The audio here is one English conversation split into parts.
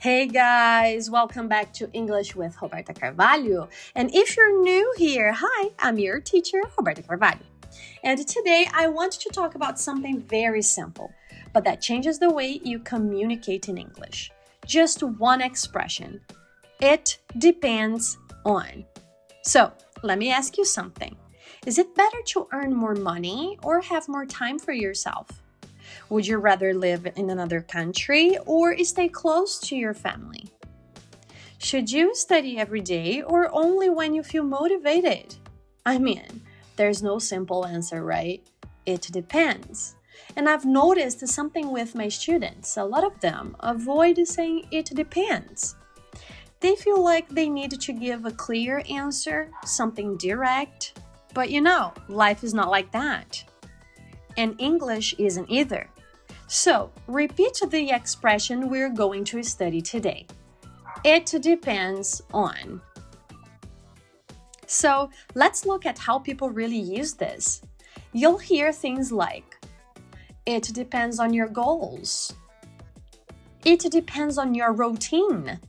Hey guys, welcome back to English with Roberta Carvalho. And if you're new here, hi, I'm your teacher, Roberta Carvalho. And today I want to talk about something very simple, but that changes the way you communicate in English. Just one expression. It depends on. So, let me ask you something. Is it better to earn more money or have more time for yourself? Would you rather live in another country or stay close to your family? Should you study every day or only when you feel motivated? I mean, there's no simple answer, right? It depends. And I've noticed something with my students. A lot of them avoid saying it depends. They feel like they need to give a clear answer, something direct. But life is not like that. And English isn't either. So, repeat the expression we're going to study today. It depends on. So, let's look at how people really use this. You'll hear things like, it depends on your goals. It depends on your routine.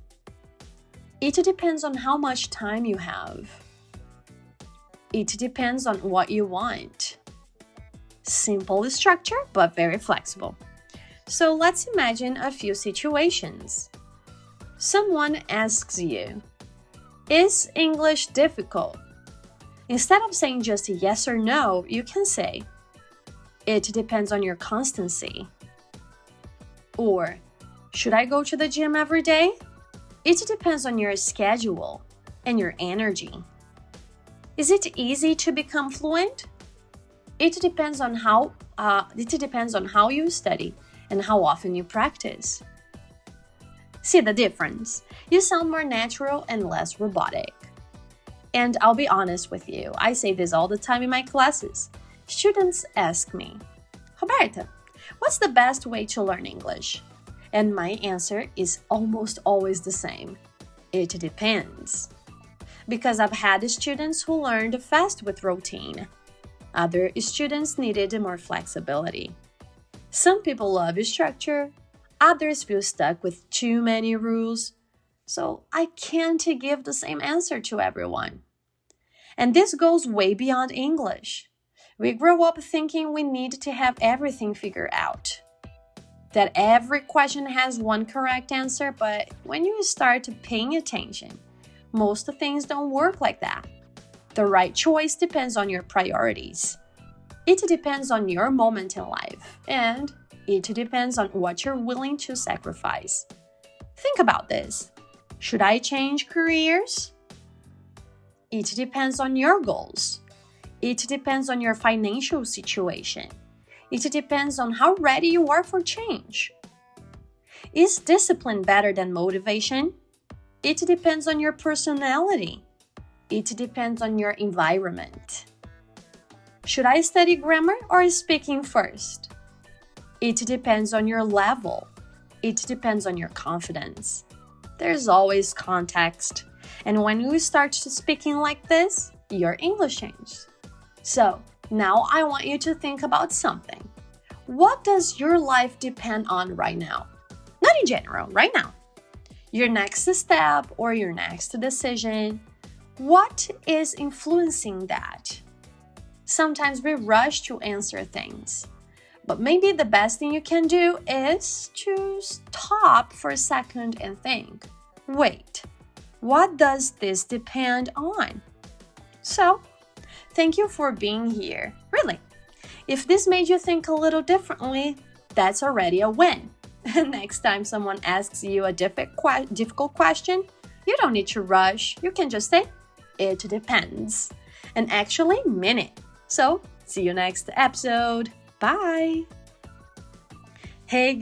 It depends on how much time you have. It depends on what you want. Simple structure, but very flexible. So let's imagine a few situations. Someone asks you, is English difficult? Instead of saying just yes or no, you can say, it depends on your constancy. Or, should I go to the gym every day? It depends on your schedule and your energy. Is it easy to become fluent? It depends on how you study and how often you practice. See the difference? You sound more natural and less robotic. And I'll be honest with you, I say this all the time in my classes. Students ask me, Roberta, what's the best way to learn English? And my answer is almost always the same. It depends. Because I've had students who learned fast with routine. Other students needed more flexibility. Some people love structure, others feel stuck with too many rules. So I can't give the same answer to everyone. And this goes way beyond English. We grow up thinking we need to have everything figured out. That every question has one correct answer, but when you start paying attention, most things don't work like that. The right choice depends on your priorities. It depends on your moment in life, and it depends on what you're willing to sacrifice. Think about this. Should I change careers? It depends on your goals. It depends on your financial situation. It depends on how ready you are for change. Is discipline better than motivation? It depends on your personality. It depends on your environment. Should I study grammar or speaking first? It depends on your level. It depends on your confidence. There's always context. And when you start speaking like this, your English changes. So, now I want you to think about something. What does your life depend on right now? Not in general, right now. Your next step or your next decision. What is influencing that? Sometimes we rush to answer things. But maybe the best thing you can do is to stop for a second and think, wait, what does this depend on? So, thank you for being here. Really. If this made you think a little differently, that's already a win. Next time someone asks you a difficult question, you don't need to rush. You can just say, it depends. And actually mean it. So, see you next episode. Bye. Hey guys.